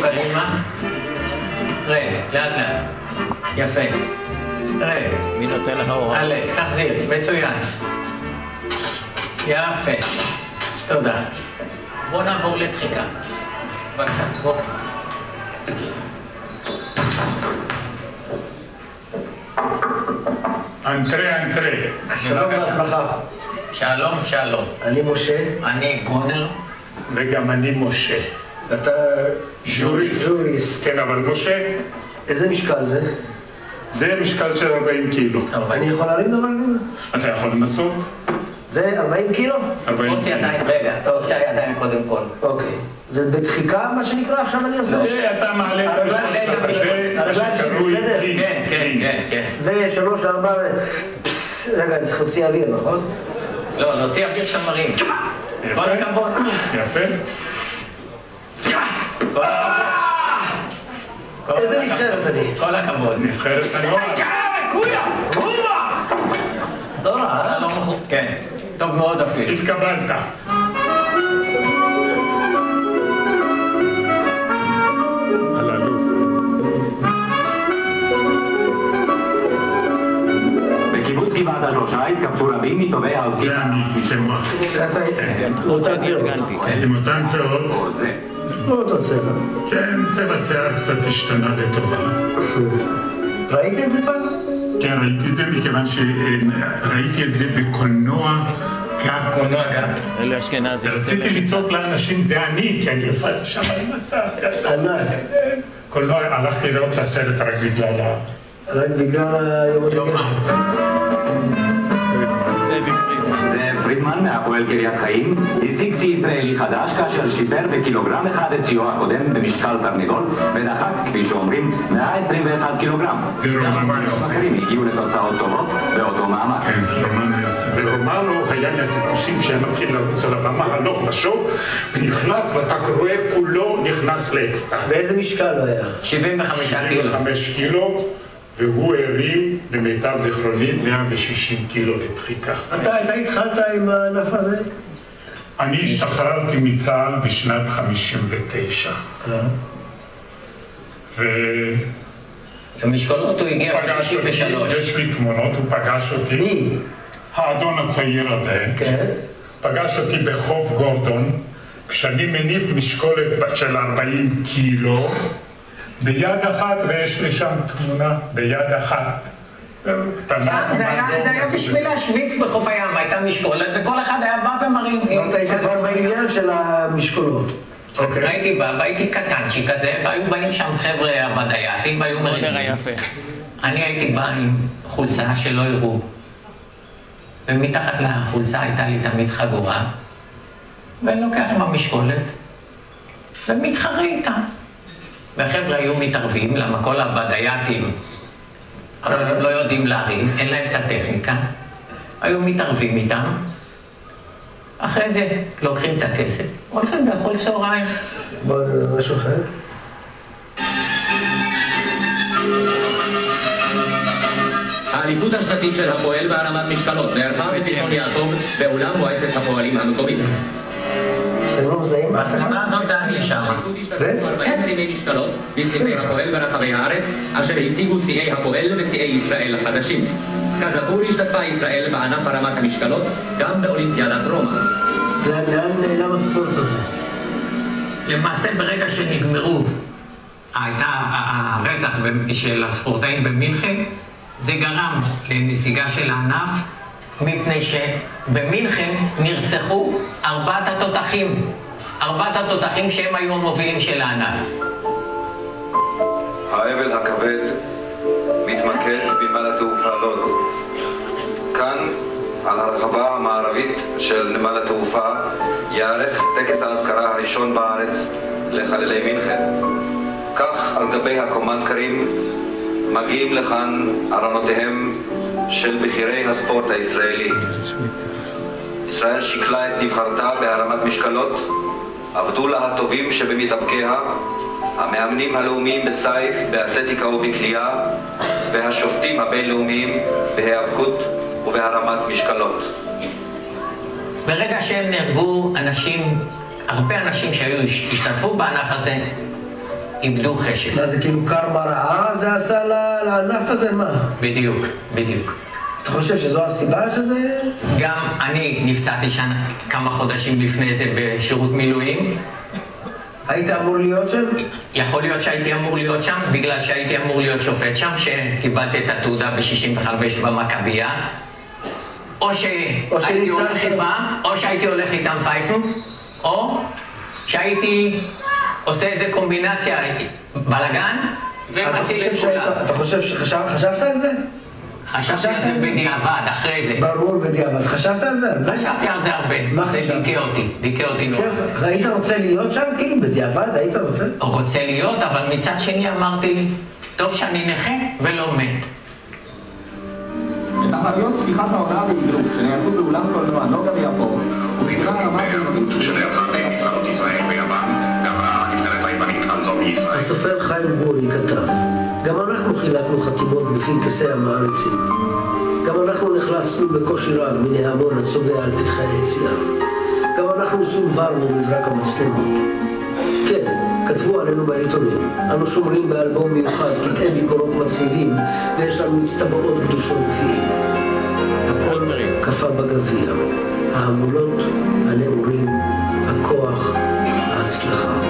קדימה. רד, לאט לאט. יפה. רד. מי נותן לך הוראה? עלה, תחזיר, מצוין. יפה. תודה. בוא נעבור לדחיקה. בבקשה, בוא. אנטרה. שלום וברכה. שלום, שלום. אני משה. אני גונר. וגם אני משה. אתה... ז'וריסט. כן, אבל משה, איזה משקל זה? זה משקל של 40 קילו. אני יכול להרים דבר כזה? אתה יכול לנסות? זה 40 קילו? 40 הוציא קילו. ידיים, רגע, טוב שהידיים קודם כל. אוקיי. זה בדחיקה מה שנקרא עכשיו אני עושה? זה אתה מעלה את הרגליים החזה, מה שקרוי בסדר? פלינג. כן. ושלוש, ארבע רגע, אני צריך להוציא אוויר, נכון? לא, להוציא אוויר שמרים. כל הכבוד. יפה. כל הכבוד. איזה נבחרת אני? כל הכבוד. נבחרת הנוער. לא רע, אתה לא מחור... כן. טוב מאוד אפילו. התקבלת. על אלוף. בקיבוץ גבעת השלושה התקבצו רבים מטובי העוסקים. זה אני, זה מה. זאת שאני ארגנתי. עם אותן פאות. לא אותו צבע. כן, צבע שיער קצת השתנה לטובה. ראית את זה פעם? כן, ראיתי את זה מכיוון שראיתי את זה בקולנוע גת. קולנוע גת. אלה אשכנזים. רציתי לצעוק לאנשים, זה אני, כי אני הופעתי שם עם מסע. ענק. קולנוע, הלכתי לראות את הסרט רק בגלל רק בגלל היום זאב פרידמן מהפועל קריית חיים השיג שיא ישראלי חדש כאשר שיפר בקילוגרם אחד את שיאו הקודם במשקל תרנגול ודחק, כפי שאומרים, 121 קילוגרם. זה רומנו. אחרים הגיעו לתוצאות טובות באותו מאמץ. כן, רומנו יוסף. ורומנו היה מהטיפוסים שהיה מתחיל לרוץ על הבמה הלוך ושוב ונכנס ואתה רואה כולו נכנס לאקסטאז. באיזה משקל הוא היה? 75 קילו. 75 קילו והוא הרים למיטב זיכרוני 160 קילו לדחיקה. אתה התחלת עם הענף הזה? אני השתחררתי מצה"ל בשנת 59. במשקולות הוא הגיע ב-63. יש לי תמונות, הוא פגש אותי. מי? האדון הצעיר הזה. כן. פגש אותי בחוף גורדון, כשאני מניף משקולת של 40 קילו, ביד אחת, ויש לי שם תמונה, ביד אחת. זה היה בשביל להשוויץ בחוף הים, הייתה משקולת, וכל אחד היה בא ומרים. אתה היית כבר בעניין של המשקולות. הייתי בא והייתי קטנצ'י כזה, והיו באים שם חבר'ה הבדייתים, והיו מרימים. גונר היפה. אני הייתי בא עם חולצה שלא יראו, ומתחת לחולצה הייתה לי תמיד חגורה, ואני לוקח עם המשקולת, ומתחרה איתה. והחבר'ה היו מתערבים, למה כל הבדייתים, אבל הם לא יודעים להרים, אין להם את הטכניקה, היו מתערבים איתם, אחרי זה לוקחים את הכסף, הולכים לאכול צהריים. בוא נראה משהו אחר. האליפות השנתית של הפועל בהרמת משקלות נערכה בציון יעקב באולם מועצת הפועלים המקומית. אתם לא מזהים אף אחד? מה זאת אני שם? זה? כן. מרימי משקלות בסניפי הפועל ברחבי הארץ אשר הציגו שיאי הפועל ושיאי ישראל החדשים. כזכור השתתפה ישראל בענף הרמת המשקלות גם באולימפיאדת רומא. לאן נעלם הספורט הזה? למעשה ברגע שנגמרו הייתה הרצח של הספורטאים במינכן, זה גרם לנסיגה של הענף, מפני שבמינכן נרצחו ארבעת התותחים שהם היו המובילים של הענף. האבל הכבד מתמקד בנמל התעופה לוד. כאן, על הרחבה המערבית של נמל התעופה, יערך טקס האזכרה הראשון בארץ לחללי מינכן. כך על גבי הקומנדקרים מגיעים לכאן ארונותיהם של בכירי הספורט הישראלי. ישראל שיקלה את נבחרתה בהרמת משקלות, עבדו לה הטובים שבמתאבקיה, המאמנים הלאומיים בסייף, באתלטיקה ובקליעה, והשופטים הבינלאומיים בהיאבקות ובהרמת משקלות. ברגע שהם נהרגו הרבה אנשים שהשתתפו בענף הזה, איבדו חשק. מה זה כאילו קרמה רעה זה עשה לענף הזה? מה? בדיוק, בדיוק. אתה חושב שזו הסיבה שזה? גם אני נפצעתי כמה חודשים לפני זה בשירות מילואים. היית אמור להיות שם? יכול להיות שהייתי אמור להיות שם, בגלל שהייתי אמור להיות שופט שם, שקיבלתי את התעודה ב-65 במכבייה. או שהייתי הולך איתם, או שהייתי הולך איתם פייפו, או שהייתי עושה איזה קומבינציה בלגן ומציל את כולם. אתה חושב שחשבת על זה? חשבתי על זה בדיעבד, אחרי זה. ברור בדיעבד. חשבת על זה? חשבתי על זה הרבה. מה זה חשבת? דיכא אותי מאוד. היית רוצה להיות שם? כאילו בדיעבד היית רוצה? רוצה להיות, אבל מצד שני אמרתי, טוב שאני נכה ולא מת. בתחרויות פתיחת העונה בעברית שנערכו באולם קולנוע נוגה ביפו ובשבילה רמת הימנית שנערכה בין נבחרות ישראל ויוון, גמרה הנבחרת היוונית חנזון מישראל. הסופר חיים גורי כתב, גם אנחנו חילקנו חתימות בפנקסי המעריצים. גם אנחנו נחלצנו בקושי רב מן ההמון הצובע על פתחי היציאה. גם אנחנו סונברנו בברק המצלמות. כן, כתבו עלינו בעיתונים. אנו שומרים באלבום מיוחד קטעי ביקורות מצהירים ויש לנו מצטבעות קדושות גביעים. הכל קפה בגביע. ההמולות, הנעורים, הכוח, ההצלחה.